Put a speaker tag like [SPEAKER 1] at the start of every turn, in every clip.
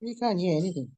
[SPEAKER 1] We can't hear anything.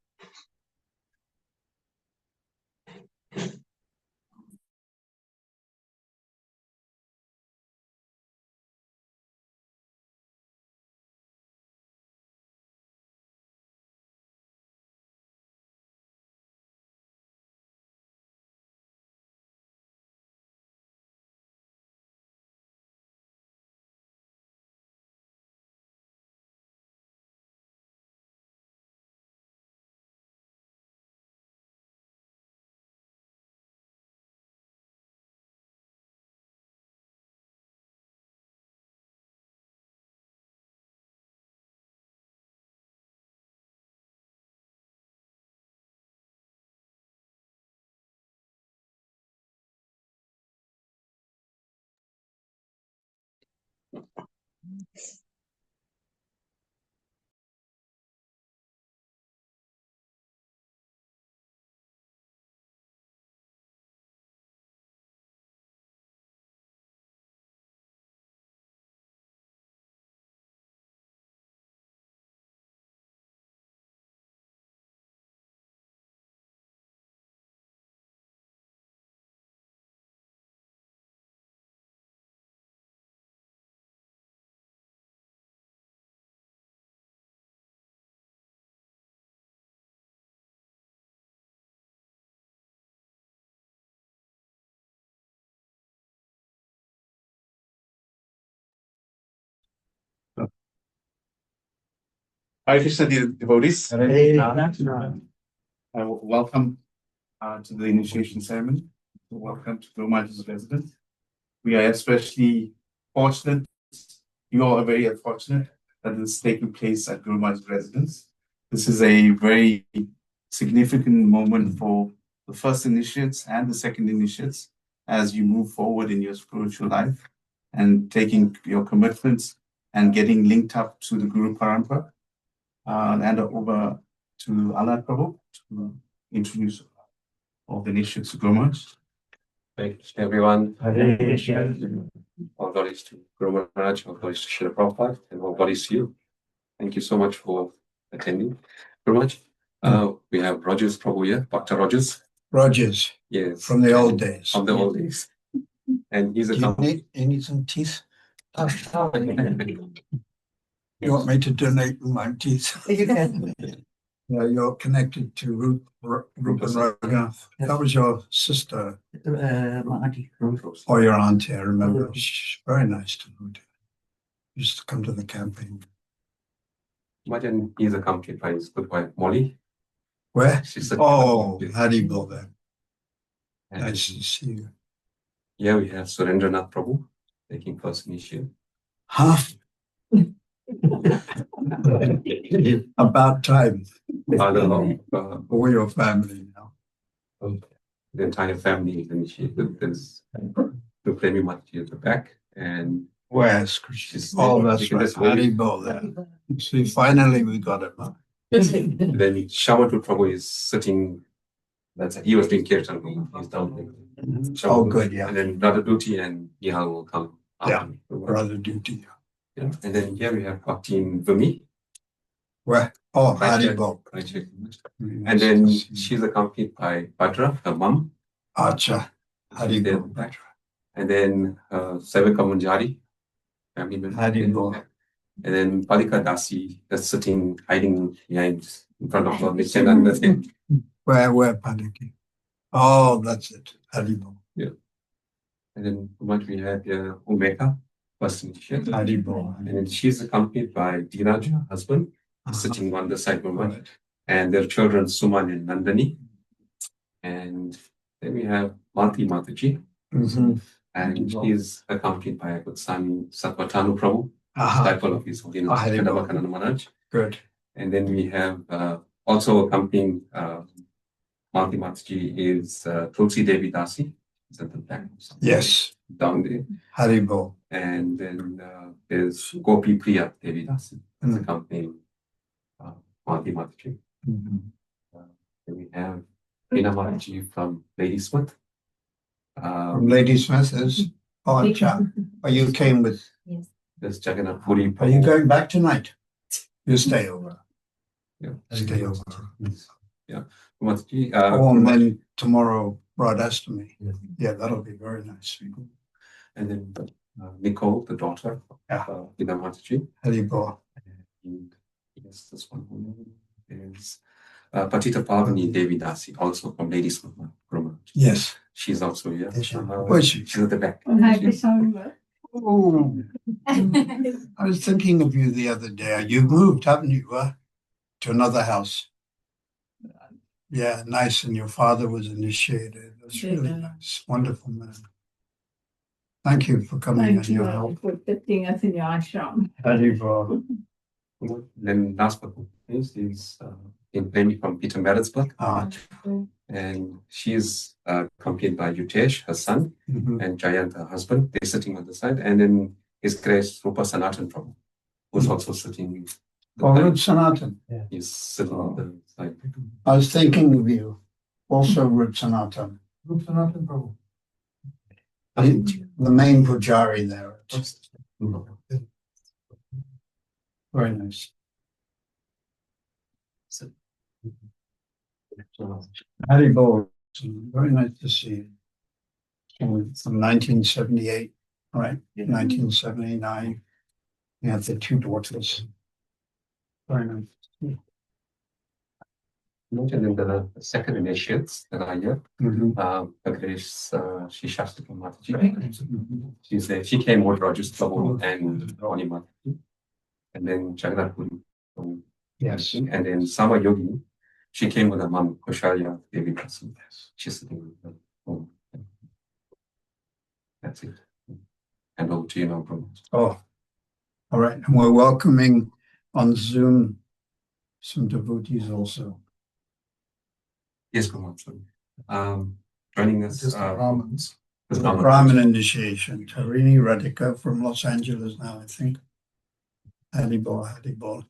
[SPEAKER 2] Hare Krishna, dear devotees. Welcome to the initiation ceremony. Welcome to Guru Maharaj's residence. We are especially fortunate, you all are very fortunate that this is taking place at Guru Maharaj's residence. This is a very significant moment for the first initiates and the second initiates as you move forward in your spiritual life and taking your commitments and getting linked up to the Guru Parampara. And over to Anand Prabhu to introduce all the initiates to Guru Maharaj.
[SPEAKER 3] Thank you, everyone. All glories to Guru Maharaj, all glories to Srila Prabhupada, and all glories to you. Thank you so much for attending. Guru Maharaj, we have Rogers Prabhu here, Partha Rogers.
[SPEAKER 4] Rogers.
[SPEAKER 3] Yes.
[SPEAKER 4] From the old days.
[SPEAKER 3] From the old days. And he's a
[SPEAKER 4] you need some teeth? You want me to donate my teeth?
[SPEAKER 1] You can.
[SPEAKER 4] Yeah, you're connected to Rupa Raghunath. That was your sister.
[SPEAKER 1] My auntie.
[SPEAKER 4] Or your auntie, I remember. She's very nice to know. Used to come to the campaign.
[SPEAKER 3] Imagine he's accompanied by his good wife, Molly.
[SPEAKER 4] Where?
[SPEAKER 3] She's
[SPEAKER 4] Oh, Haribol there. Nice to see you.
[SPEAKER 3] Yeah, we have Surendranath Prabhu taking first initiative.
[SPEAKER 4] Huh? About time.
[SPEAKER 3] Father of
[SPEAKER 4] all your family now.
[SPEAKER 3] The entire family is initiated. There's Duplemi Mati at the back, and
[SPEAKER 4] where's Krishna? Oh, that's right. Haribol there. See, finally we got it.
[SPEAKER 3] Then Shamatu Prabhu is sitting. He was doing kirtan. He's down there.
[SPEAKER 4] Oh, good, yeah.
[SPEAKER 3] And then Brother Duty and Nihal will come.
[SPEAKER 4] Yeah, Brother Duty.
[SPEAKER 3] Yeah. And then here we have Bhaktin Vumi.
[SPEAKER 4] Where? Oh, Haribol.
[SPEAKER 3] And then she's accompanied by Bhadra, her mom.
[SPEAKER 4] Acha. Haribol.
[SPEAKER 3] And then Sevaka Munjari, family member.
[SPEAKER 4] Haribol.
[SPEAKER 3] And then Palika Dasi that's sitting, hiding behind in front of her.
[SPEAKER 4] Where Paliki? Oh, that's it. Haribol.
[SPEAKER 3] Yeah. And then what we have here, Umeka, first initiate.
[SPEAKER 4] Haribol.
[SPEAKER 3] And then she's accompanied by Dheeraj, her husband, sitting on the side of right. And their children, Suman and Nandani. And then we have Malti Mataji. And she's accompanied by Goswami Satvatanu Prabhu, disciple of His Holiness Kadavakananda Maharaj.
[SPEAKER 4] Good.
[SPEAKER 3] And then we have also accompanying Malti Mataji is Tulsi Devi Dasi. Is at the back.
[SPEAKER 4] Yes.
[SPEAKER 3] Down there.
[SPEAKER 4] Haribol.
[SPEAKER 3] And then there's Gopi Priya Devi Dasi. That's accompanying Malti Mataji. Then we have Hina Mataji from Lady Smith.
[SPEAKER 4] From Lady Smith is Acha. Oh, you came with.
[SPEAKER 3] Yes. There's Jagannath Puri.
[SPEAKER 4] Are you going back tonight? You stay over. stay over.
[SPEAKER 3] Mataji,
[SPEAKER 4] Oh, and then tomorrow, Radhastami. Yeah, that'll be very nice.
[SPEAKER 3] and then Nicole, the daughter
[SPEAKER 4] Yeah.
[SPEAKER 3] of Gita Mataji.
[SPEAKER 4] Haribol.
[SPEAKER 3] And yes, this one is Patita Pavani Devi Dasi, also from Ladies Guru.
[SPEAKER 4] Yes.
[SPEAKER 3] She's also here.
[SPEAKER 4] Where's she?
[SPEAKER 3] She's at the back.
[SPEAKER 4] Oh, I was thinking of you the other day. You've moved, haven't you, to another house? Yeah, nice. And your father was initiated. That's really nice. Wonderful, man. Thank you for coming
[SPEAKER 5] Thank
[SPEAKER 4] and
[SPEAKER 5] you
[SPEAKER 4] your help.
[SPEAKER 5] for putting us in your ashram.
[SPEAKER 4] Haribol.
[SPEAKER 3] Then last but not least is Lady from Peter Maritzburg.
[SPEAKER 4] Ah,
[SPEAKER 3] And she is accompanied by Yutesh, her son, and Jayant, her husband. They're sitting on the side. And then His Grace Rupa Sanatan Prabhu, who's also sitting.
[SPEAKER 4] Rup Sanatan.
[SPEAKER 3] He's sitting on the side.
[SPEAKER 4] I was thinking of you. Also Rup Sanatan. Rup Sanatan Prabhu. The main pujari there. Very nice. Haribol. Very nice to see you. From 1978, right? 1979. You have the two daughters. Very nice.
[SPEAKER 3] And then the second initiates that are here, Her Grace Shashtika Mataji. She came with Rajus Prabhu and Ronnie Mataji. And then Jagannath Puri.
[SPEAKER 4] Yes.
[SPEAKER 3] And then Sama Yogi, she came with her mom, Kusharya Devi Dasi. She's sitting with her home. That's it. And over to you now, Prabhu.
[SPEAKER 4] Oh, all right. And we're welcoming on Zoom some devotees also.
[SPEAKER 3] Yes, Prabhu. Joining us.
[SPEAKER 4] Brahmins.
[SPEAKER 3] the
[SPEAKER 4] Brahmin initiation. Tarini Radhika from Los Angeles now, I think. Haribol.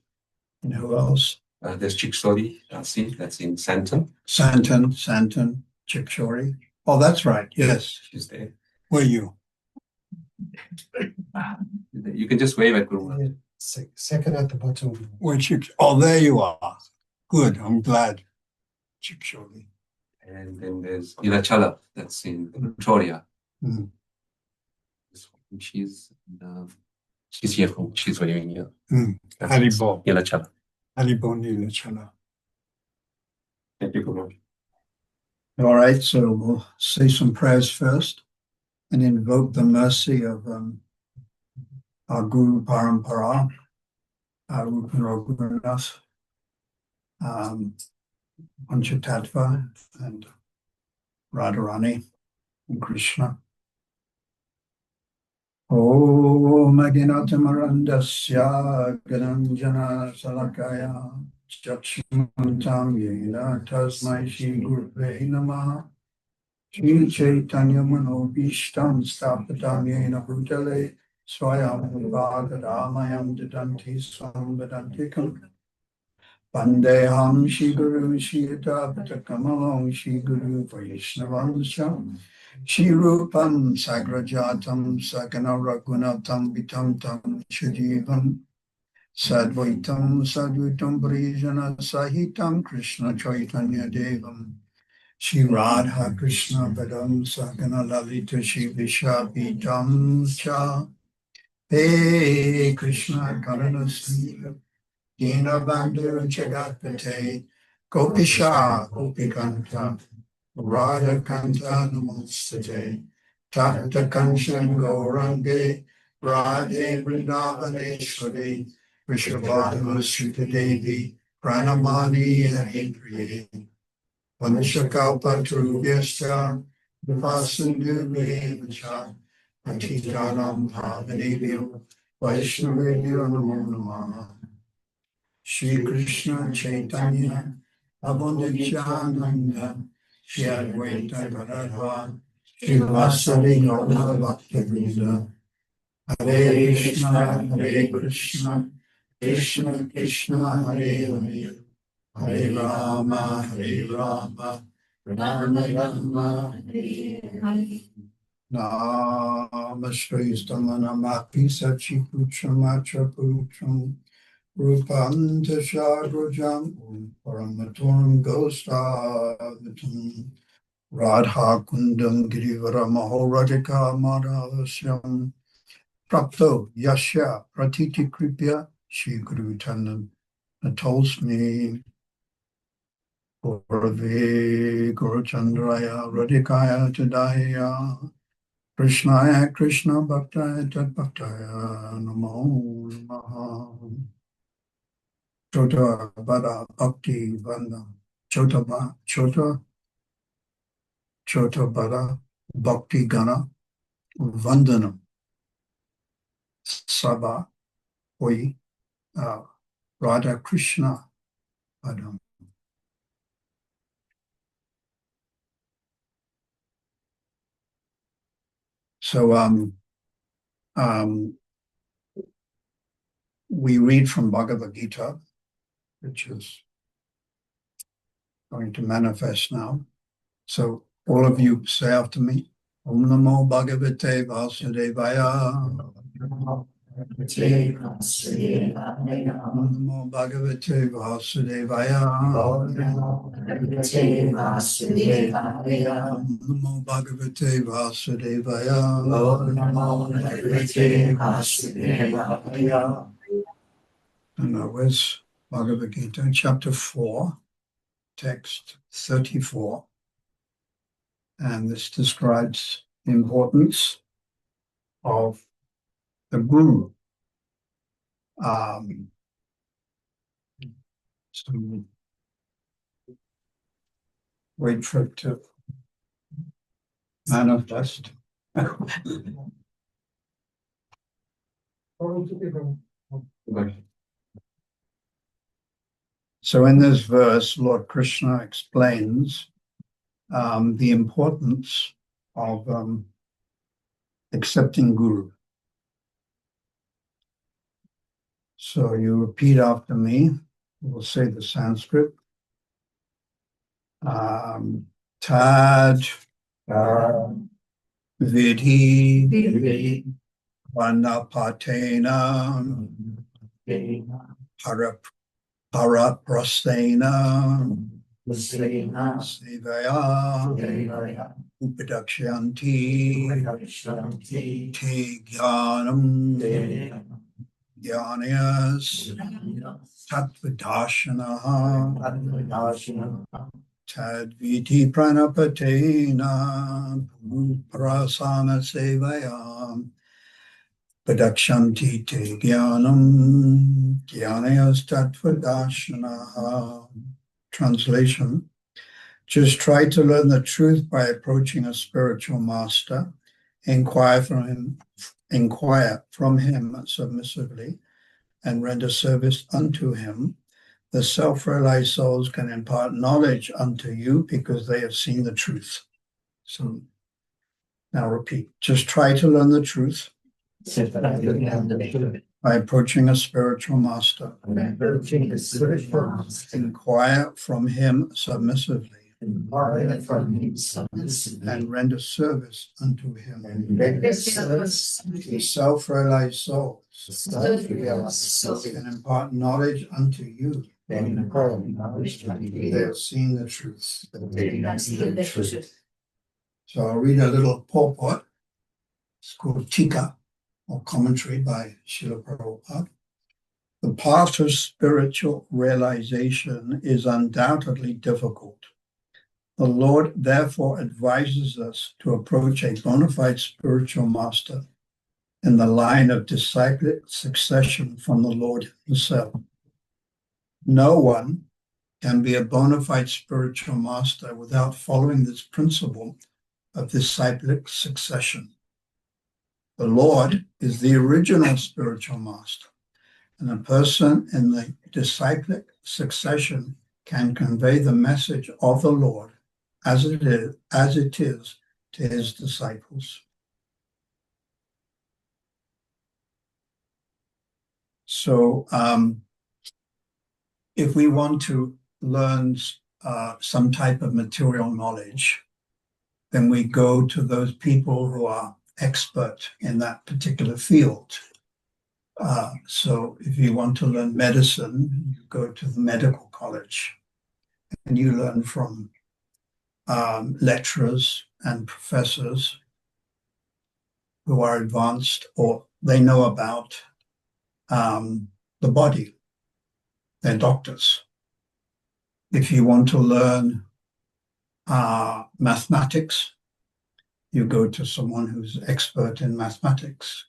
[SPEAKER 4] And who else?
[SPEAKER 3] There's Chiksori Dasi, that's in Santon.
[SPEAKER 4] Santan, Chikshori. Oh, that's right. Yes.
[SPEAKER 3] She's there.
[SPEAKER 4] Where are you?
[SPEAKER 3] You can just wave at Guru.
[SPEAKER 4] Second at the bottom. Where Oh, there you are. Good. I'm glad. Chikshori.
[SPEAKER 3] And then there's Nilachala, that's in Victoria.
[SPEAKER 4] Mhm.
[SPEAKER 3] She's here from, she's waving here.
[SPEAKER 4] Haribol.
[SPEAKER 3] Nilachala.
[SPEAKER 4] Haribol Nilachala.
[SPEAKER 3] Thank you, Guru.
[SPEAKER 4] All right, so we'll say some prayers first and invoke the mercy of our Guru Parampara, our Rupa Raghunath, Panchatattva, and Radharani and Krishna. Om Aginatamurandasya Gananjana Salakaya Chakshmantam Yena Tasmai Shri Guruve Namaha Shri Chaitanya Manobishtam Stapatam Yena Bhutale Swayam Bhagadamayam Didanti Swam Vedantikam Vandeham Shri Guru Shri Adapatakamalong Shri Guru Vaishnavam Sham Shri Rupam Sagrajatam Sakana Ragunatam Vitam Tam Shajivam Sadvaitam Sadvitam Brijana Sahitam Krishna Chaitanya Devam Shri Radha Krishna Padam Sakana Lalita Shri Vishapitam Cha Hey Krishna Karana Sneha Dina Bandhu Jagatpate Gopisha Gopikanta Radha Kanta Namastate Tata Kanshan Gaurange Radhe Vrindavaneshwari Vrishabhadava Sutta Devi Pranamani Haripriye Vanshakalpa Turubhyascha Vipasindhu Bevacha Patitanam Bhavanebhyo Vaishnavebhyo Namo Namaha Shri Krishna Chaitanya Abundananda Shri Advaita Gadadhar Shri Vasari Gaura Bhaktivinoda Hare Krishna, Krishna Krishna, Hare Hare, Hare Rama, Rama Rama, Hare Hare. Namaste Stamanamapi Sachi Putram Acha Putram Rupam Tashagrajam Paramaturam Gostavitum Radha Kundam Girivara Mahoradika Madhavasyam Prapto Yasya Pratiti Kripya Shri Guru Tanam Natosmi Gurave Guru Chandraya Radhikaya Tadaya Krishnaya Krishna Bhaktaya Tad Bhaktaya Namo Namaha Chota Bada Bhakti Vanda Chota Bada Bhakti Gana Vandanam Sabha Hoi Radha Krishna Padam. So we read from Bhagavad Gita, which is going to manifest now. So all of you say after me, Om Namo Bhagavate Vasudevaya. Om Namo Bhagavate Vasudevaya. Om Namo Bhagavate Vasudevaya. And now where's Bhagavad Gita, chapter 4, text 34. And this describes the importance of the Guru. So wait for it to manifest. So in this verse, Lord Krishna explains the importance of accepting Guru. So you repeat after me. We'll say the Sanskrit. Tad vidhi vanapatena paraprasena sevaya upadakshanti te jnanam jnanayas tattvadashanaha tadviti pranapatena prasana sevaya padakshanti te jnanam jnanayas tattvadashanaha. Translation: just try to learn the truth by approaching a spiritual master. Inquire from him submissively and render service unto him. The self-realized souls can impart knowledge unto you because they have seen the truth. So now repeat. Just try to learn the truth by approaching a spiritual master. Inquire from him submissively and render service unto him. The self-realized souls can impart knowledge unto you. They have seen the truth. So I'll read a little purport. It's called Tika, or commentary by Srila Prabhupada. The path to spiritual realization is undoubtedly difficult. The Lord therefore advises us to approach a bona fide spiritual master in the line of disciplic succession from the Lord himself. No one can be a bona fide spiritual master without following this principle of disciplic succession. The Lord is the original spiritual master, and a person in the disciplic succession can convey the message of the Lord as it is to his disciples. So if we want to learn some type of material knowledge, then we go to those people who are expert in that particular field. So if you want to learn medicine, you go to the medical college and you learn from lecturers and professors who are advanced or they know about the body. They're doctors. If you want to learn mathematics, you go to someone who's expert in mathematics.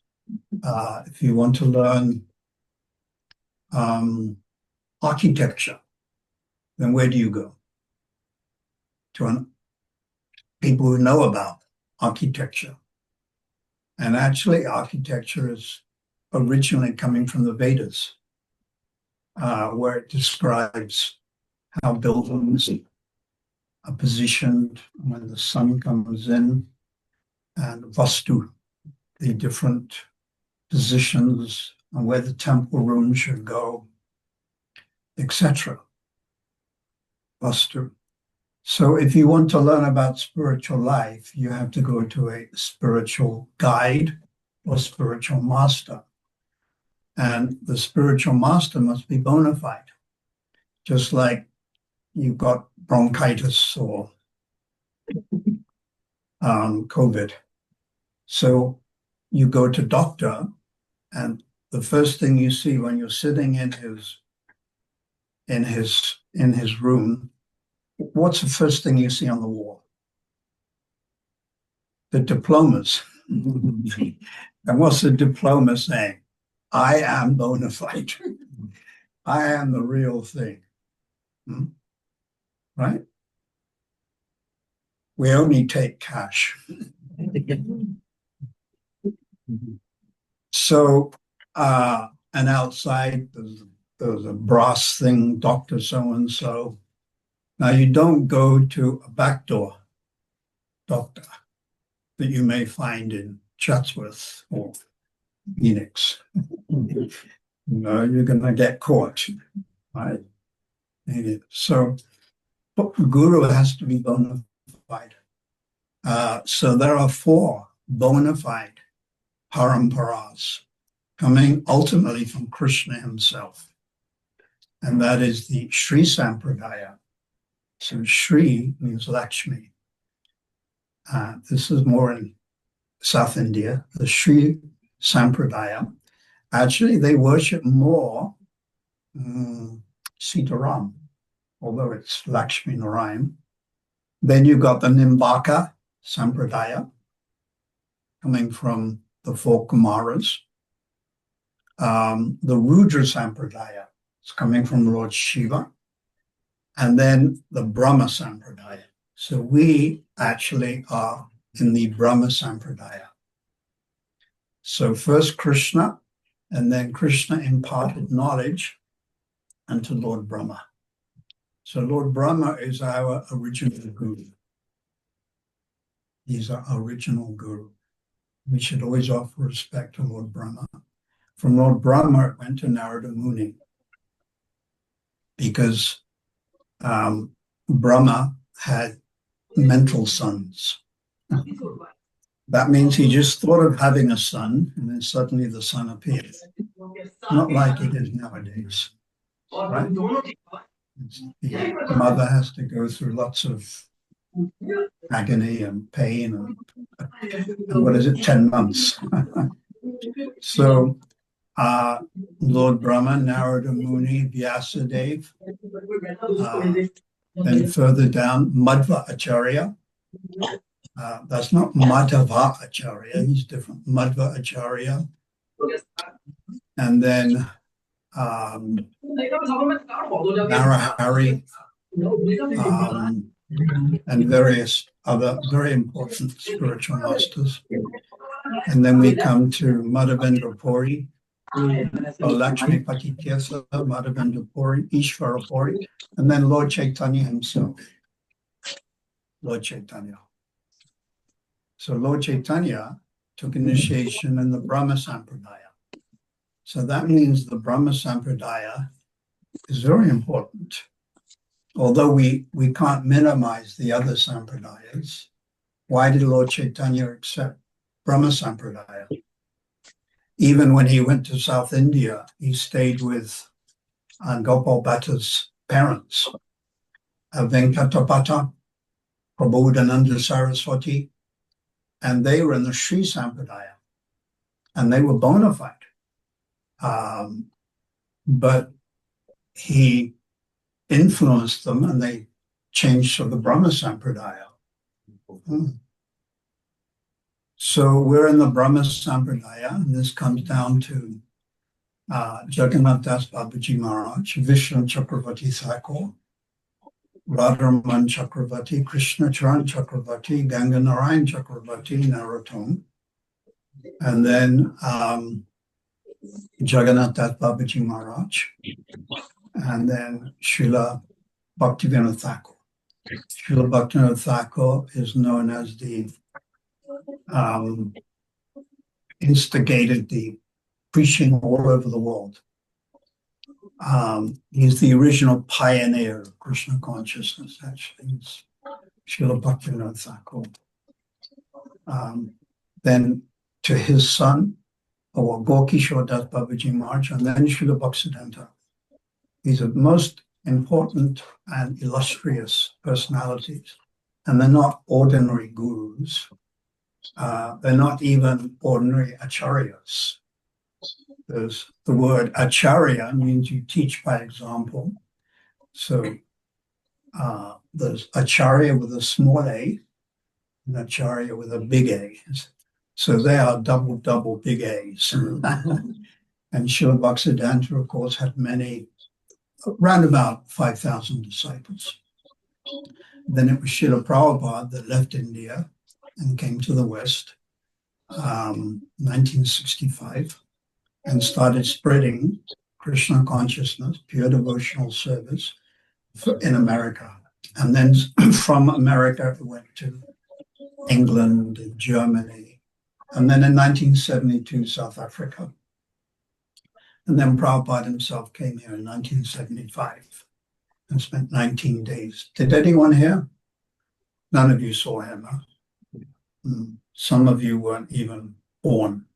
[SPEAKER 4] If you want to learn architecture, then where do you go? To people who know about architecture. And actually, architecture is originally coming from the Vedas, where it describes how buildings are positioned when the sun comes in, and vastu, the different positions and where the temple room should go, etc. Vastu. So if you want to learn about spiritual life, you have to go to a spiritual guide or spiritual master. And the spiritual master must be bona fide. Just like you've got bronchitis or COVID. So you go to doctor, and the first thing you see when you're sitting in his room, what's the first thing you see on the wall? The diplomas. And what's the diploma saying? I am bona fide. I am the real thing. Right? We only take cash. So, and outside, there's a brass thing, Dr. So-and-so. Now, you don't go to a backdoor doctor that you may find in Chatsworth or Phoenix. No, you're going to get caught, right? So, guru has to be bona fide. So there are 4 bona fide paramparas coming ultimately from Krishna himself. And that is the Sri Sampradaya. So Sri means Lakshmi. This is more in South India, the Sri Sampradaya. Actually, they worship more Sitaram, although it's Lakshmi Narayan. Then you've got the Nimbaka Sampradaya, coming from the 4 Kumaras. The Rudra Sampradaya is coming from Lord Shiva. And then the Brahma Sampradaya. So we actually are in the Brahma Sampradaya. So first Krishna, and then Krishna imparted knowledge unto Lord Brahma. So Lord Brahma is our original guru. He's our original guru. We should always offer respect to Lord Brahma. From Lord Brahma, it went to Narada Muni, because Brahma had mental sons. That means he just thought of having a son, and then suddenly the son appeared. Not like it is nowadays, right? The mother has to go through lots of agony and pain, and what is it, 10 months? So Lord Brahma, Narada Muni, Vyasadeva, then further down, Madhva Acharya. That's not Madhava Acharya, he's different. Madhva Acharya. And then Narahari, and various other very important spiritual masters. And then we come to Madhavendra Puri, Lakshmi Patityasa, Madhavendra Puri, Ishvara Puri, and then Lord Chaitanya himself. Lord Chaitanya. So Lord Chaitanya took initiation in the Brahma Sampradaya. So that means the Brahma Sampradaya is very important. Although we can't minimize the other Sampradayas. Why did Lord Chaitanya accept Brahma Sampradaya? even when he went to South India, he stayed with Gopal Bhatta's parents, Venkatapata, Prabodhananda Saraswati, and they were in the Sri Sampradaya, and they were bona fide. But he influenced them, and they changed to the Brahma Sampradaya. So we're in the Brahma Sampradaya, and this comes down to Jagannath Das Babaji Maharaj, Vishnu Chakravarti Thakur, Radharaman Chakravarti, Krishna Charan Chakravarti, Ganga Narayan Chakravarti, Narottam, and then Jagannath Das Babaji Maharaj, and then Srila Bhaktivinoda Thakur. Srila Bhaktivinoda Thakur is known as the instigated the preaching all over the world. He's the original pioneer of Krishna consciousness, actually. He's Srila Bhaktivinoda Thakur. Then to his son, Gorkishore Das Babaji Maharaj, and then Srila Bhaktisiddhanta. These are most important and illustrious personalities, and they're not ordinary gurus. They're not even ordinary acharyas. There's the word acharya means you teach by example. So there's acharya with a small a and acharya with a big A. So they are double big A's. And Srila Bhaktisiddhanta, of course, had many, around about 5,000 disciples. Then it was Srila Prabhupada that left India and came to the West, 1965, and started spreading Krishna consciousness, pure devotional service in America. And then from America, it went to England and Germany. And then in 1972, South Africa. And then Prabhupada himself came here in 1975 and spent 19 days. Did anyone here? None of you saw him, huh? Some of you weren't even born.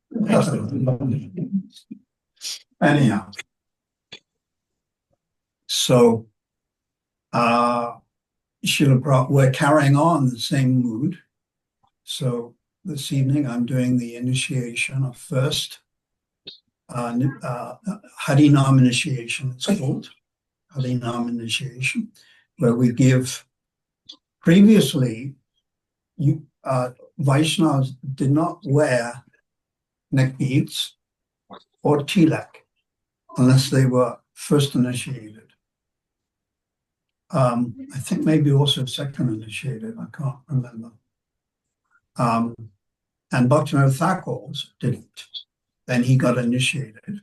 [SPEAKER 4] Anyhow, so we're carrying on the same mood. So this evening I'm doing the initiation of first Harinam initiation. It's called Harinam initiation, where we give. Previously, Vaishnavas did not wear neck beads or tilak unless they were first initiated. I think maybe also second initiated, I can't remember. And Bhaktivinoda Thakur didn't. Then he got initiated.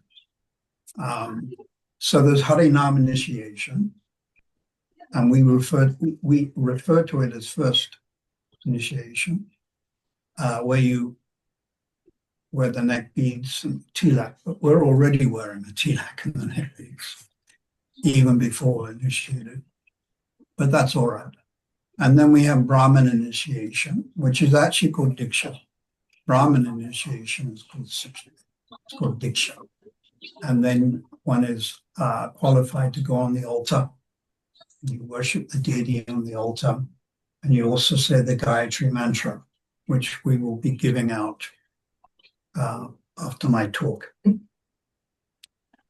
[SPEAKER 4] So there's Harinam initiation, and we refer to it as first initiation, where you wear the neck beads and tilak, but we're already wearing the tilak and the neck beads, even before initiated. But that's all right. And then we have Brahman initiation, which is actually called Diksha. Brahman initiation is called Siksha. It's called Diksha. And then one is qualified to go on the altar. You worship the deity on the altar. And you also say the Gayatri mantra, which we will be giving out after my talk.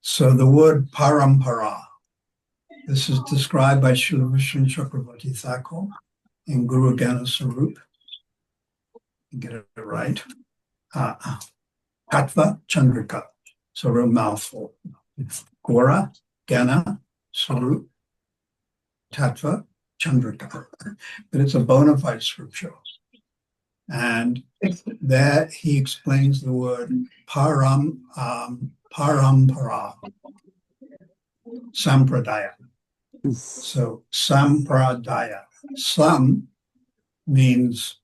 [SPEAKER 4] So the word parampara, this is described by Srila Vishnu Chakravarti Thakur in Guru Gana Sarup. Get it right. Tattva Chandrika. So a mouthful. Gora, Gana, Sarup, Tattva, Chandrika. But it's a bona fide scripture. And there he explains the word parampara, sampradaya. So sampradaya. Sam means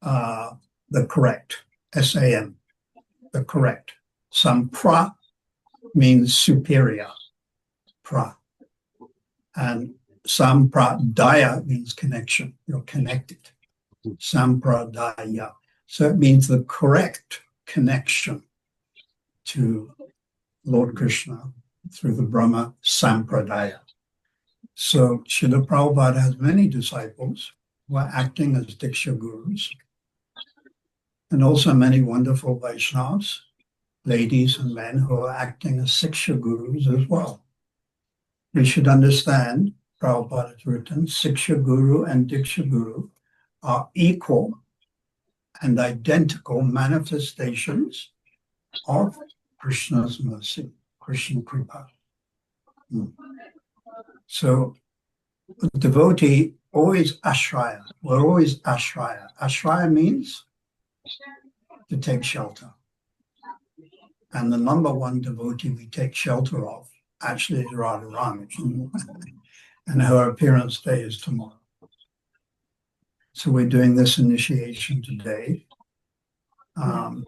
[SPEAKER 4] the correct, S-A-M, the correct. Sampra means superior, pra. And sampradaya means connection, you're connected. Sampradaya. So it means the correct connection to Lord Krishna through the Brahma Sampradaya. So Srila Prabhupada has many disciples who are acting as Diksha Gurus, and also many wonderful Vaishnavas, ladies and men who are acting as Siksha Gurus as well. We should understand, Prabhupada has written, Siksha Guru and Diksha Guru are equal and identical manifestations of Krishna's mercy, Krishna Kripa. So a devotee always ashraya. We're always ashraya. Ashraya means to take shelter. And the number one devotee we take shelter of actually is Radharani. And her appearance day is tomorrow. So we're doing this initiation today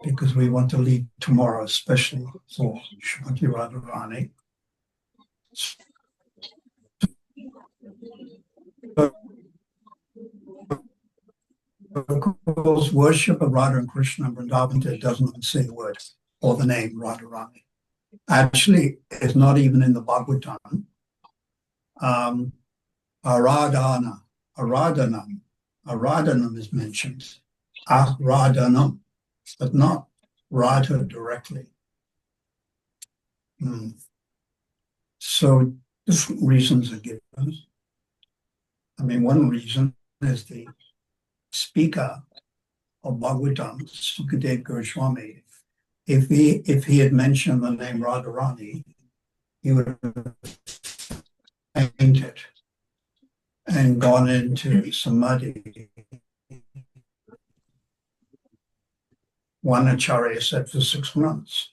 [SPEAKER 4] because we want to lead tomorrow, especially for Srimati Radharani. Of course, worship of Radha and Krishna and Vrindavan doesn't say the word or the name Radharani. Actually, it's not even in the Bhagavatam. Aradhanam is mentioned. Aradhanam, but not Radha directly. So different reasons are given. I mean, one reason is the speaker of Bhagavatam, Sukadev Goswami. If he had mentioned the name Radharani, he would have fainted and gone into samadhi. One acharya said for 6 months.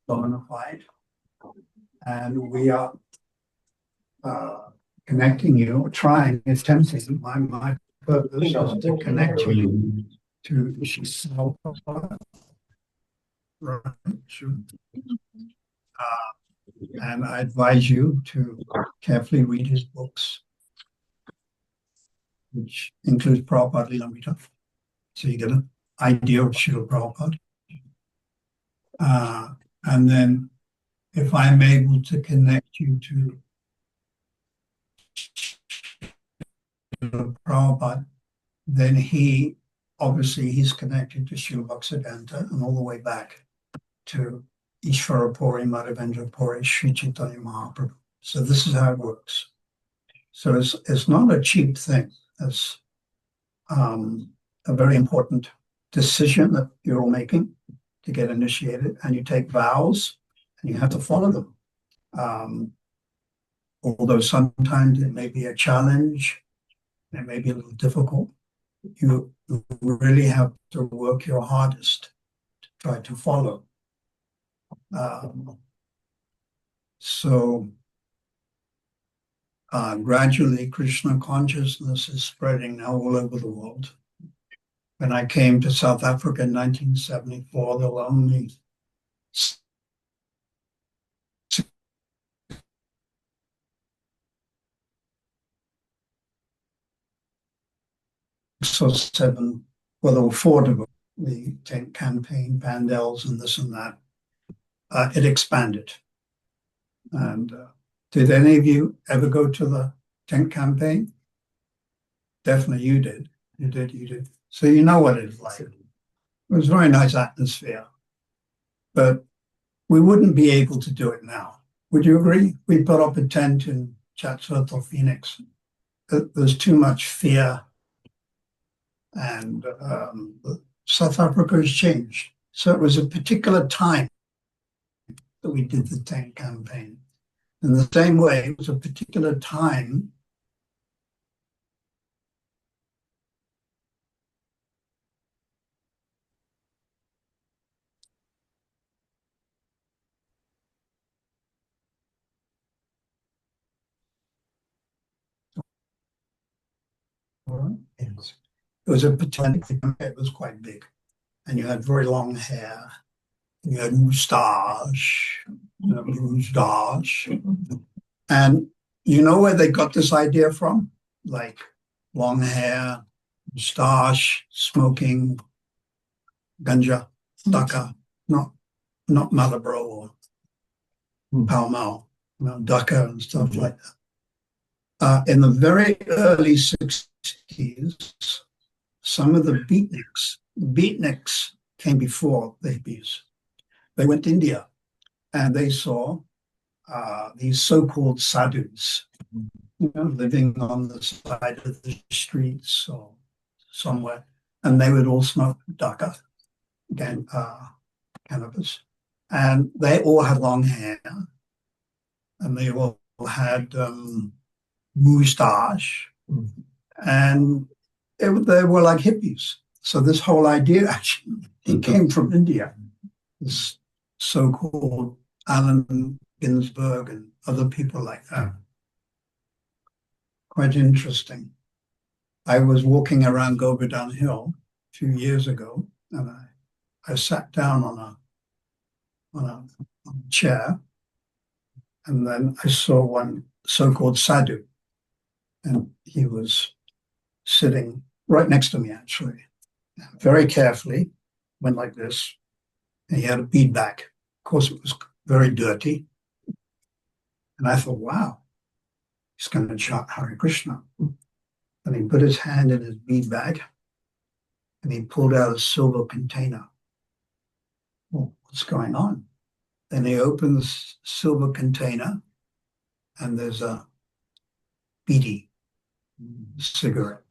[SPEAKER 4] Bona fide. And we are connecting you, trying, attempting. My purpose is to connect you to Shisalpa. Right. And I advise you to carefully read his books, which includes Prabhupada Lilamrita. So you get an idea of Srila Prabhupada. And then if I'm able to connect you to Srila Prabhupada, then he's connected to Srila Bhaktisiddhanta and all the way back to Ishvara Puri, Madhavendra Puri, Sri Chaitanya Mahaprabhu. So this is how it works. So it's not a cheap thing. It's a very important decision that you're all making to get initiated, and you take vows and you have to follow them. Although sometimes it may be a challenge, it may be a little difficult, you really have to work your hardest to try to follow. Gradually, Krishna consciousness is spreading now all over the world. When I came to South Africa in 1974, there were only 6 or 7, well, there were 4 to go, the tent campaign, pandals, and this and that. It expanded. And did any of you ever go to the tent campaign? Definitely you did. You did. So you know what it's like. It was a very nice atmosphere. But we wouldn't be able to do it now. Would you agree? We put up a tent in Chatsworth or Phoenix. There's too much fear. And South Africa has changed. So it was a particular time that we did the tent campaign. In the same way, it was a particular time it was a particular, it was quite big. And you had very long hair. You had moustache. And you know where they got this idea from? Like long hair, moustache, smoking, ganja, dhaka, not Marlboro or Pall Mall, dhaka and stuff like that. In the very early 60s, some of the beatniks came before the hippies. They went to India and they saw these so-called sadhus, living on the side of the streets or somewhere, and they would all smoke dhaka, again, cannabis, and they all had long hair, and they all had moustache, and they were like hippies. So this whole idea actually it came from India. This so-called Allen Ginsberg and other people like that. Quite interesting. I was walking around Govardhan Hill a few years ago, and I sat down on a chair, and then I saw one so-called sadhu, and he was sitting right next to me, actually. Very carefully, went like this, and he had a bead bag. Of course, it was very dirty. And I thought, wow, he's going to chant Hare Krishna. And he put his hand in his bead bag, and he pulled out a silver container. Well, what's going on? Then he opened the silver container, and there's a beedi cigarette.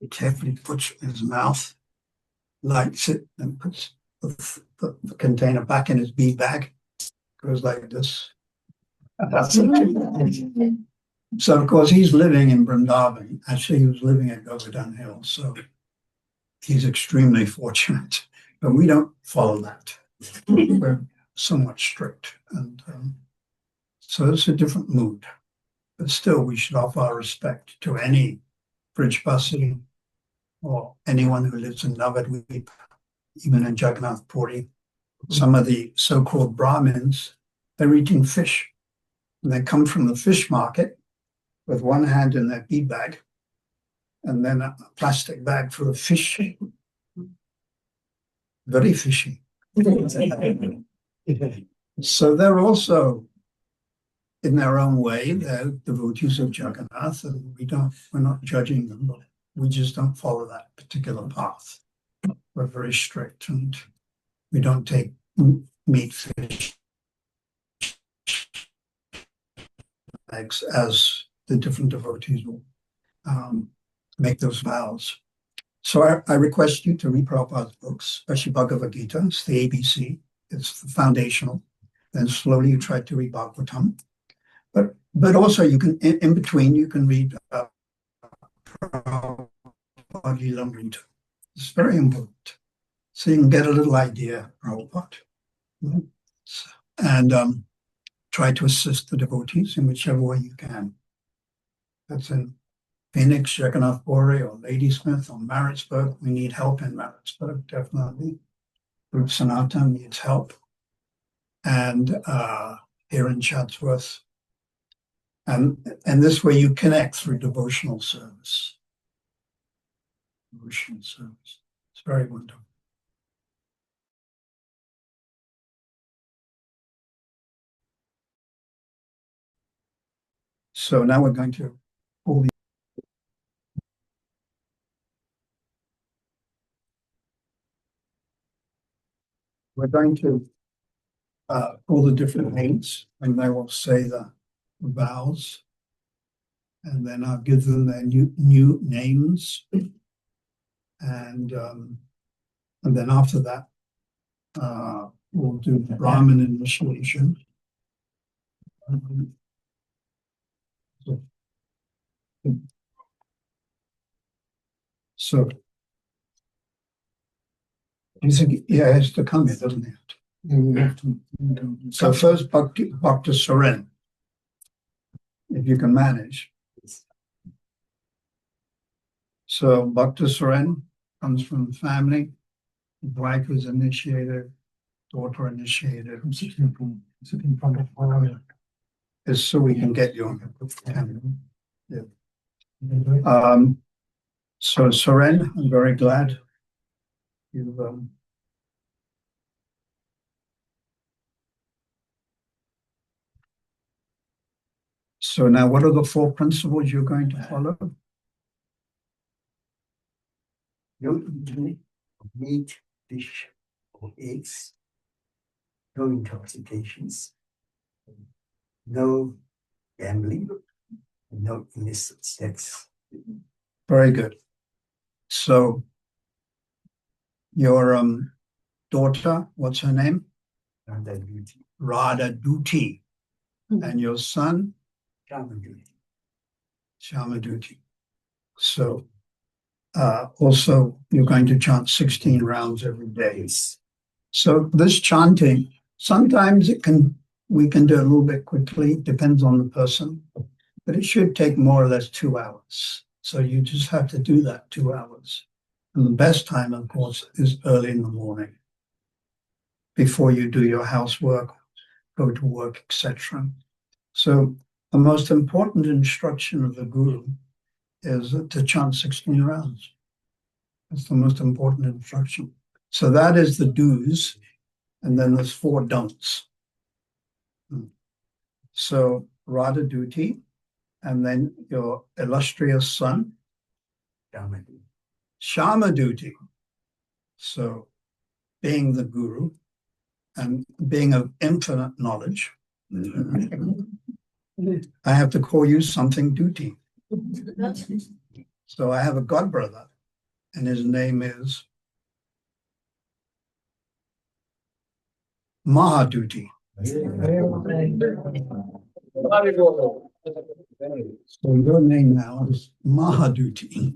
[SPEAKER 4] He carefully puts it in his mouth, lights it, and puts the container back in his bead bag. Goes like this. So, of course, he's living in Vrindavan. Actually, he was living at Govardhan Hill, so he's extremely fortunate. But we don't follow that. We're somewhat strict. And so it's a different mood. But still, we should offer our respect to any Brijbasi or anyone who lives in Navadvip, even in Jagannath Puri. Some of the so-called Brahmins, they're eating fish. And they come from the fish market with one hand in their bead bag and then a plastic bag full of fish. Very fishy. So they're also, in their own way, they're devotees of Jagannath, and we're not judging them, but we just don't follow that particular path. We're very strict, and we don't take meat, fish, eggs as the different devotees will make those vows. So I request you to read Prabhupada's books, especially Bhagavad Gita. It's the ABC. It's the foundational. Then slowly you try to read Bhagavatam. But also you can, in between, you can read Prabhupada Lilamrita. It's very important. So you can get a little idea of Prabhupada. And try to assist the devotees in whichever way you can. That's in Phoenix, Jagannath Puri, or Ladysmith, or Maritzburg. We need help in Maritzburg, definitely. Group Sanatan needs help. And here in Chatsworth. And this way you connect through devotional service. Devotional service. It's very wonderful. So now we're going to pull the pull the different names, and they will say the vows, and then I'll give them their new names, and then after that we'll do the Brahmin initiation. So you think he has to come here, doesn't he? So first, Bhakti Soren, if you can manage. So Bhakti Soren comes from the family. His wife was initiated, daughter initiated. I'm sitting in front of fire. Is so we can get you on the yeah. So Soren, I'm very glad you've so now what are the 4 principles you're going to follow?
[SPEAKER 1] No eating meat, fish, or eggs. No intoxications. No gambling. No illicit sex.
[SPEAKER 4] Very good. So your daughter, what's her name?
[SPEAKER 1] Radha Duty.
[SPEAKER 4] Radha Duty. And your son?
[SPEAKER 1] Shama Duty.
[SPEAKER 4] Shama Duty. So also you're going to chant 16 rounds every day. So this chanting, sometimes we can do it a little bit quickly, depends on the person, but it should take more or less 2 hours. So you just have to do that 2 hours. And the best time, of course, is early in the morning, before you do your housework, go to work, etc. So the most important instruction of the Guru is to chant 16 rounds. That's the most important instruction. So that is the do's, and then there's 4 don'ts. So Radha Duty, and then your illustrious son,
[SPEAKER 1] Shama Duty.
[SPEAKER 4] Shama Duty. So being the Guru and being of infinite knowledge, I have to call you something Duty. So I have a godbrother, and his name is Mahaduti. So your name now is Mahaduti.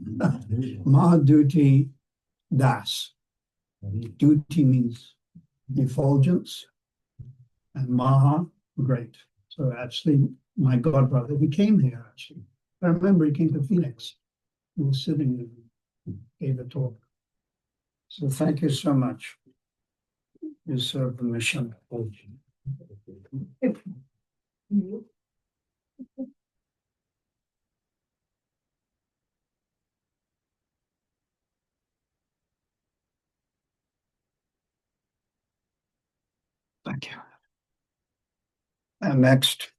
[SPEAKER 4] Mahaduti Das. Duty means effulgence, and Maha, great. So actually, my godbrother, he came here actually. I remember he came to Phoenix. He was sitting and gave a talk. So thank you so much. You serve the mission. Thank you. And next,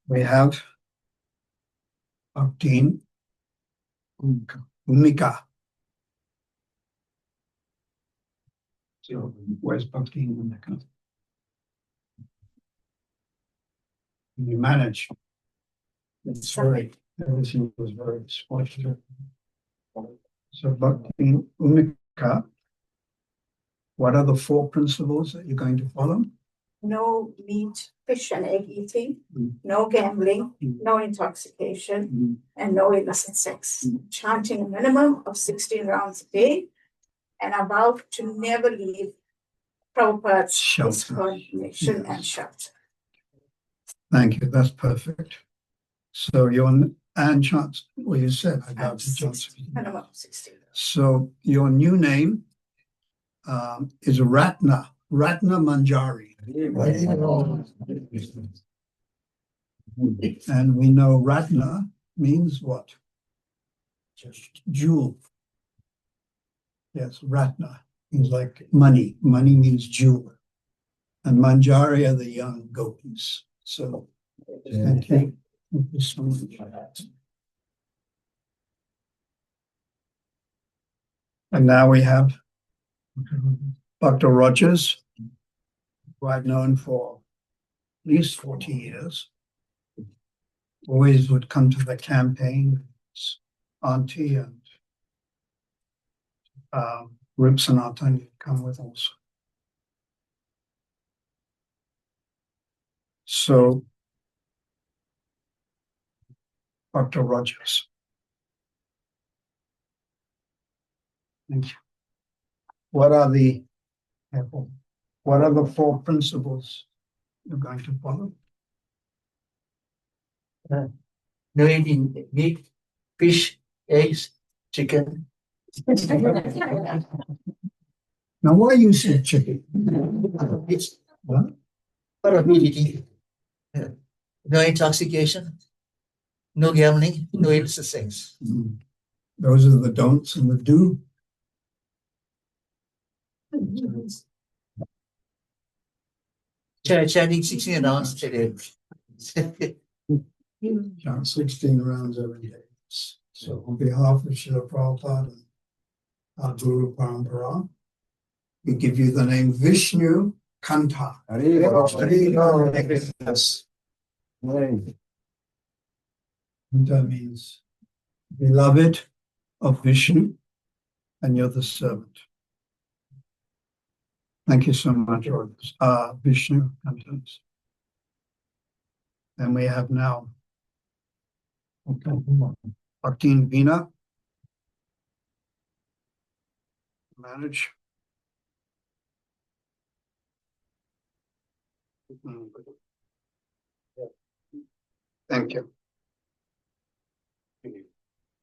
[SPEAKER 4] we have Bhaktin Umika. So where's Bhaktin Umika? You manage. It's very, everything was very spontaneous. So Bhaktin Umika, what are the 4 principles that you're going to follow?
[SPEAKER 5] No meat, fish, and egg eating,
[SPEAKER 4] Mm.
[SPEAKER 5] no gambling,
[SPEAKER 4] Mm.
[SPEAKER 5] no intoxication, and no illicit sex. Chanting a minimum of 16 rounds a day, and a vow to never leave Prabhupada's
[SPEAKER 4] Shelter.
[SPEAKER 5] coordination and
[SPEAKER 4] Yes.
[SPEAKER 5] shelter.
[SPEAKER 4] Thank you, that's perfect. So you're, and chance, well, you said I got
[SPEAKER 5] And
[SPEAKER 4] to chance.
[SPEAKER 5] minimum of 16.
[SPEAKER 4] So your new name is Ratna Manjari. And we know Ratna means what? Just jewel. Yes, Ratna means like money. Money means jewel. And Manjari are the young gopis. So thank you. Thank you so much. And now we have Dr. Rogers, who I've known for at least 40 years. Always would come to the campaign, auntie and Rips and Anthony come with us. So, Dr. Rogers. Thank you. What are the 4 principles you're going to follow?
[SPEAKER 6] No eating meat, fish, eggs, chicken.
[SPEAKER 4] Now, why you said chicken?
[SPEAKER 6] It's
[SPEAKER 4] What?
[SPEAKER 6] part of meat eating. No intoxication, no gambling, no illicit sex.
[SPEAKER 4] Those are the don'ts and the do.
[SPEAKER 6] Chanting 16 rounds a day.
[SPEAKER 4] Chant 16 rounds every day. So on behalf of Srila Prabhupada and our Guru Parampara, we give you the name Vishnu Kanta. Yes. Kanta means beloved of Vishnu, and you're the servant. Thank you so much, Vishnu Kanta. And we have now Bhaktin Veena. Manage. Thank you.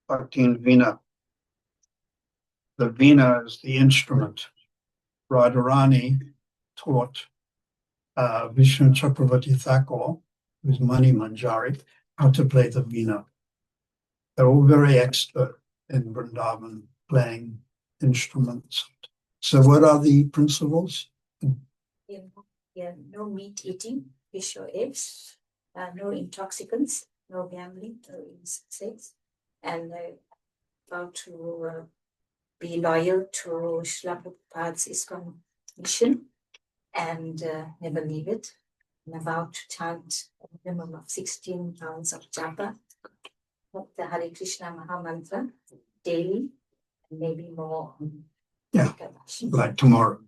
[SPEAKER 4] Bhaktin Veena. The Veena is the instrument. Radharani taught Vishnu Chakravarti Thakur, who's Mani Manjari, how to play the Veena. They're all very expert in Vrindavan playing instruments. So what are the principles?
[SPEAKER 5] No meat eating, fish or eggs, no intoxicants, no gambling, no illicit sex, and how to be loyal to Srila Prabhupada's ISKCON mission and never leave it, and about to chant a minimum of 16 rounds of japa, the Hare Krishna Maha Mantra daily, and maybe more.
[SPEAKER 4] Yeah, like tomorrow.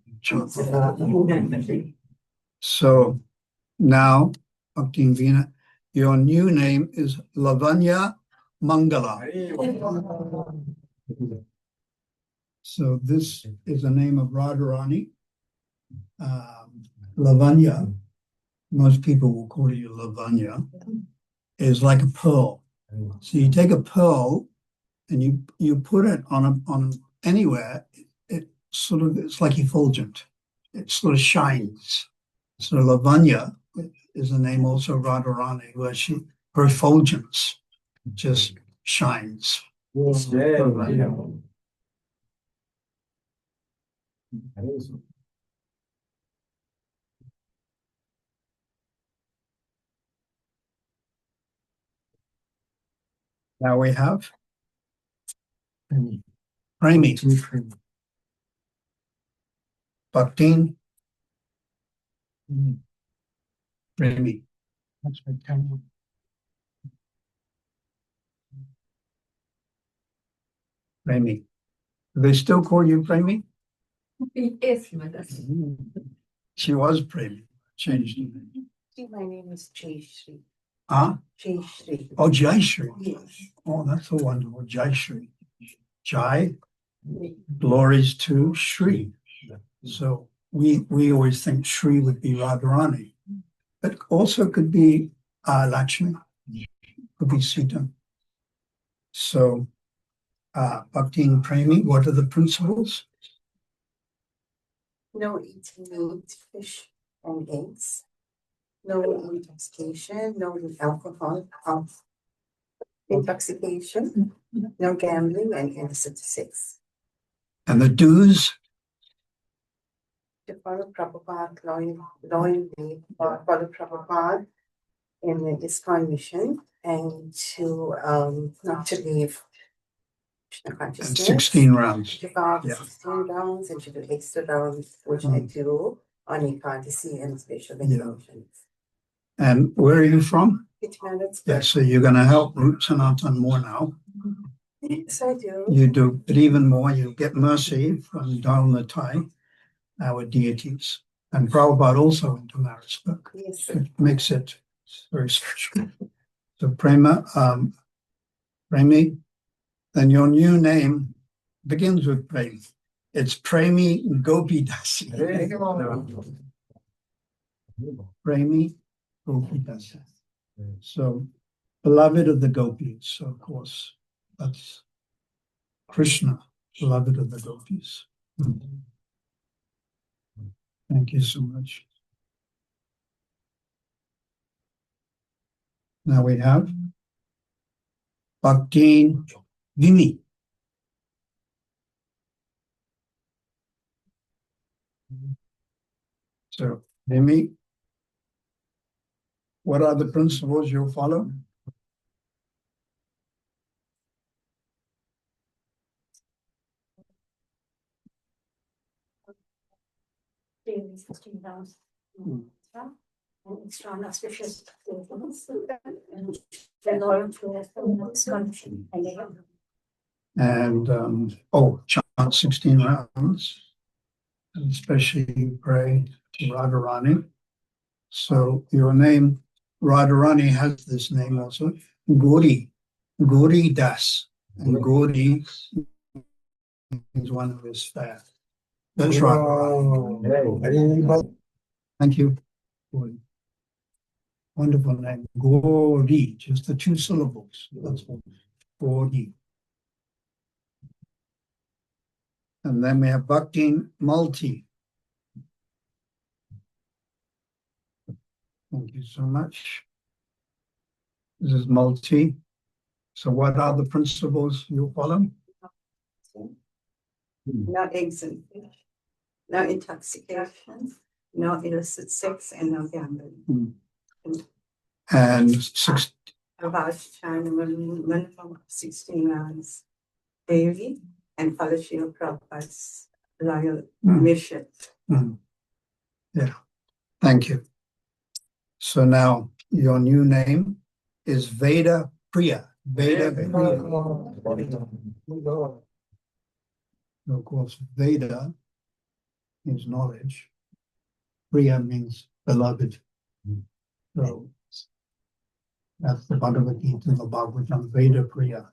[SPEAKER 4] So now, Bhaktin Veena, your new name is Lavanya Mangala. So this is the name of Radharani. Lavanya, most people will call you Lavanya, is like a pearl. So you take a pearl and you put it on anywhere, it's like effulgent. It sort of shines. So Lavanya is the name also of Radharani, where her effulgence just shines. Now we have Premi. Bhaktin. Premi. Premi. Do they still call you Premi?
[SPEAKER 5] Yes,
[SPEAKER 4] She was Premi. Changed her name.
[SPEAKER 5] my name is Jayashri.
[SPEAKER 4] Huh?
[SPEAKER 5] Jayashri.
[SPEAKER 4] Oh, Jayashri.
[SPEAKER 5] Yes.
[SPEAKER 4] Oh, that's so wonderful. Jayashri. Jai, glories to Shri. So we always think Shri would be Radharani, but also could be Lakshmi, could be Sita. So Bhakti and Premi, what are the principles?
[SPEAKER 5] No eating meat, fish, and eggs. No intoxication, no alcohol, intoxication, no gambling, and illicit sex.
[SPEAKER 4] And the do's?
[SPEAKER 5] To follow Prabhupada loyally, follow Prabhupada in the ISKCON mission, and to not to leave Krishna
[SPEAKER 4] And
[SPEAKER 5] consciousness.
[SPEAKER 4] 16 rounds.
[SPEAKER 5] To follow
[SPEAKER 4] Yeah.
[SPEAKER 5] 16 rounds and to do extra rounds, which I do on Ekadasi and special occasions.
[SPEAKER 4] And where are you from?
[SPEAKER 5] It's
[SPEAKER 4] Yeah, so you're going to help Root Sanatan more now.
[SPEAKER 5] Yes, I do.
[SPEAKER 4] You do, but even more, you get mercy from Dharmatai, our deities. And Prabhupada also went to Marisburg.
[SPEAKER 5] Yes, sir.
[SPEAKER 4] It makes it very special. So Premi, then your new name begins with Premi. It's Premi Gopidasi. Premi Gopidasi. So beloved of the gopis, so of course, that's Krishna, beloved of the gopis. Thank you so much. Now we have Bhaktin Vini. So, Vini, what are the principles you'll follow?
[SPEAKER 5] Daily 16 rounds. And extra auspicious and loyal to ISKCON
[SPEAKER 4] And chant 16 rounds, and especially pray to Radharani. So your name, Radharani, has this name also, Gauri Das, and Gauri is one of his staff. That's Radharani. Thank you. Wonderful name, Gauri, just the two syllables. That's all. Gauri. And then we have Bhakti Multi. Thank you so much. This is Multi. So what are the principles you follow?
[SPEAKER 5] No eggs and fish, no intoxication, no illicit sex, and no gambling.
[SPEAKER 4] And
[SPEAKER 5] About minimum of 16 rounds daily and follow Srila Prabhupada's loyal mission.
[SPEAKER 4] Yeah, thank you. So now your new name is Veda Priya. Veda Priya. Of course, Veda means knowledge. Priya means beloved. So that's the Bhagavad Gita, the Bhagavatam, Veda Priya.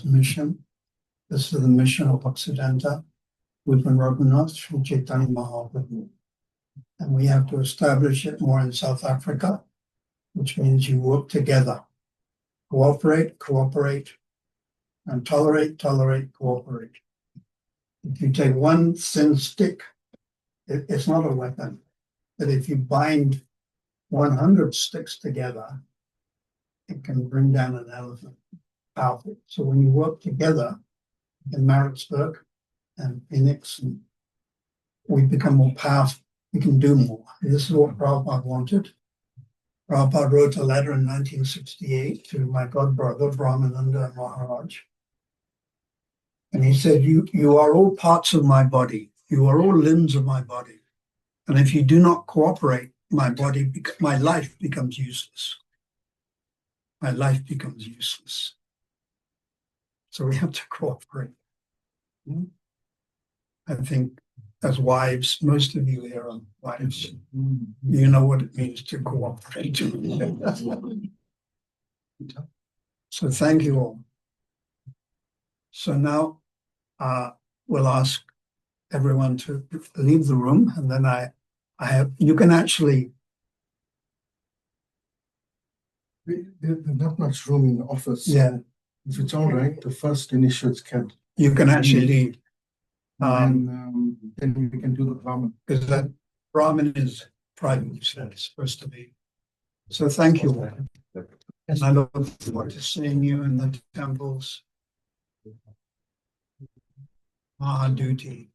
[SPEAKER 4] Mission. This is the mission of Occidenta. with Raghunath Sri Chaitanya Mahaprabhu. And we have to establish it more in South Africa, which means you work together. Cooperate, cooperate, and tolerate, tolerate, cooperate. If you take one thin stick, it's not a weapon. But if you bind 100 sticks together, it can bring down an elephant. Powerful. So when you work together in Maritzburg and Phoenix, and we become more powerful, we can do more. This is what Prabhupada wanted. Prabhupada wrote a letter in 1968 to my godbrother, Brahmananda Maharaj. And he said, you are all parts of my body. You are all limbs of my body. And if you do not cooperate, my life becomes useless. My life becomes useless. So we have to cooperate. I think as wives, most of you here are wives. You know what it means to cooperate. So thank you all. So now we'll ask everyone to leave the room, and then you can actually.
[SPEAKER 7] There's not much room in the office.
[SPEAKER 4] Yeah.
[SPEAKER 7] If it's all right, the first initiates can.
[SPEAKER 4] You can actually leave.
[SPEAKER 7] Then we can do the Brahmin.
[SPEAKER 4] Because that Brahmin is private, so it's supposed to be. So thank you all. And I look forward to seeing you in the temples. Mahaduti.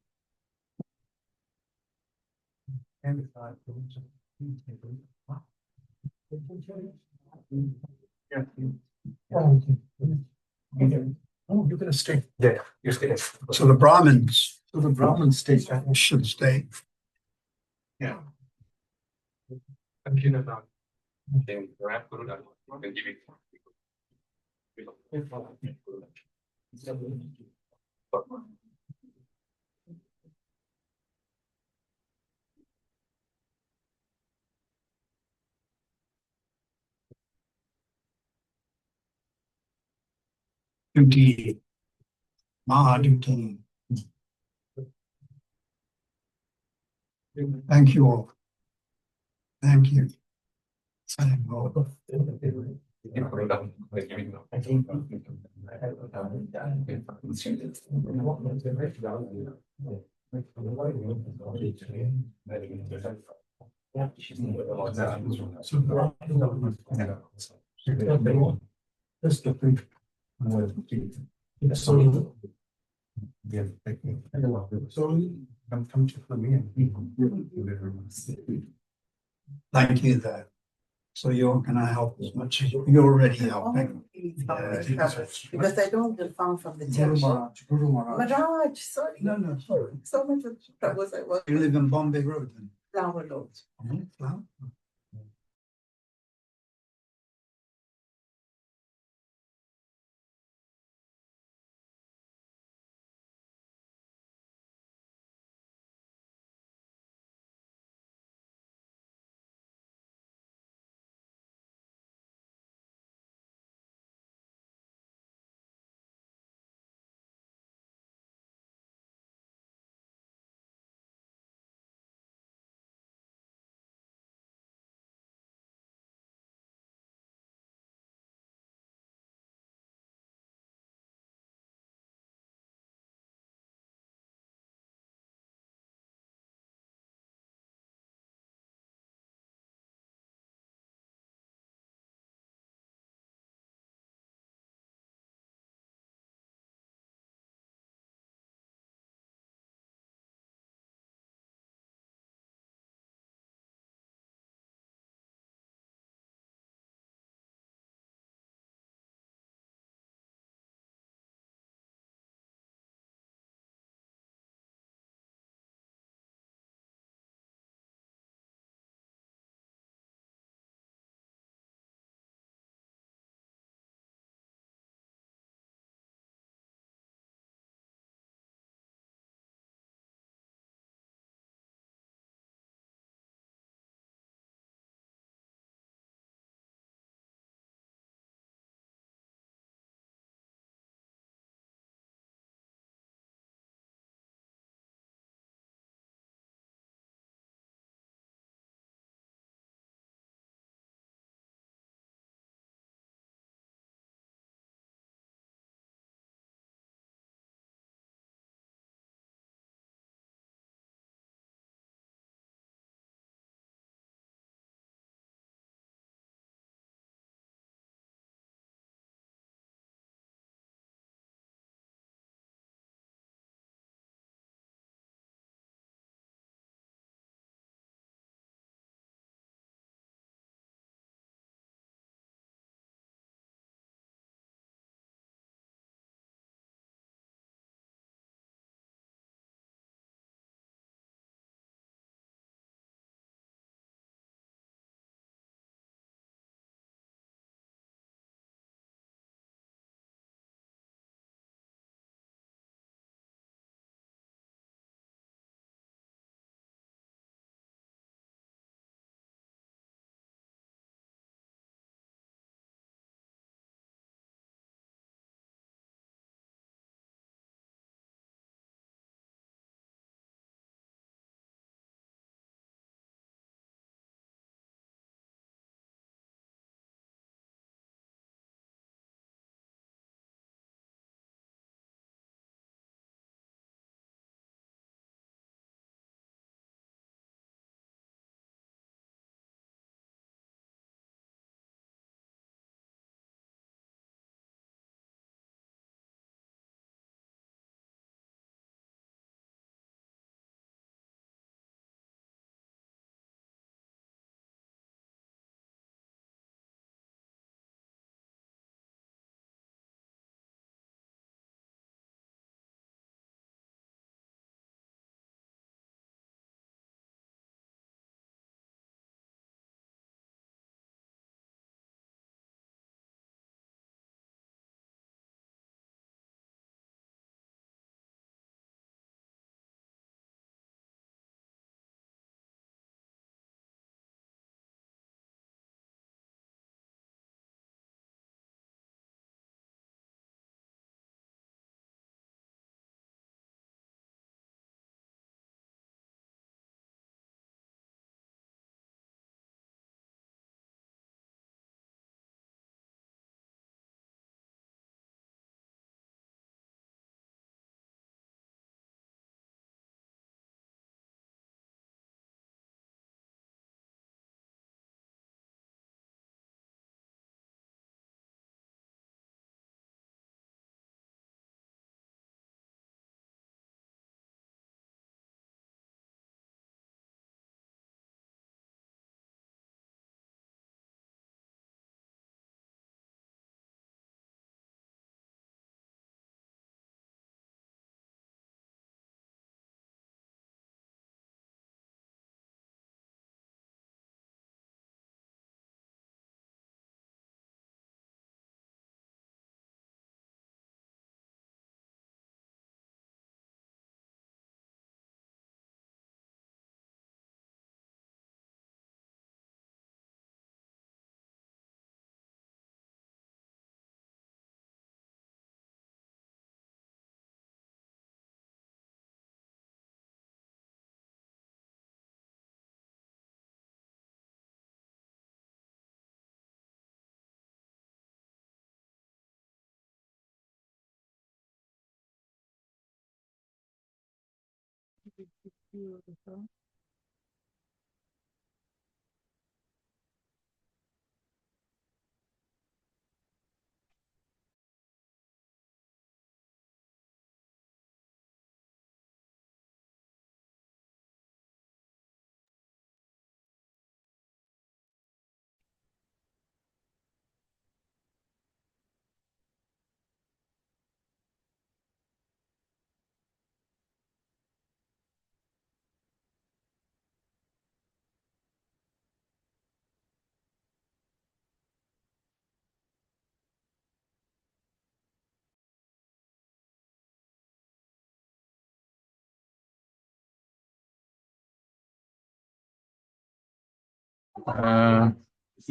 [SPEAKER 7] Oh, you're gonna stay. Yeah, you're staying.
[SPEAKER 4] So the Brahmins
[SPEAKER 7] So the Brahmin stays.
[SPEAKER 4] should stay.
[SPEAKER 7] Yeah.
[SPEAKER 4] Duty. Mahaduti. Thank you all. Thank you. Thank you all.
[SPEAKER 7] Just the thing. So, yeah, thank you. So, come to me.
[SPEAKER 4] Thank you there. So you're gonna help as much as you're already helping.
[SPEAKER 8] Because I don't belong from the
[SPEAKER 7] Guru
[SPEAKER 8] temple.
[SPEAKER 7] Maharaj, Guru Maharaj.
[SPEAKER 8] Maharaj, sorry.
[SPEAKER 4] No, sorry.
[SPEAKER 8] So much of troubles I was.
[SPEAKER 4] You live in Bombay Road then?
[SPEAKER 8] Flower loads.
[SPEAKER 4] Flower?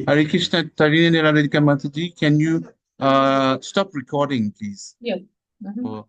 [SPEAKER 9] Hare Krishna, Tarini Niladika Mataji, can you stop recording, please?
[SPEAKER 10] Yeah.
[SPEAKER 9] For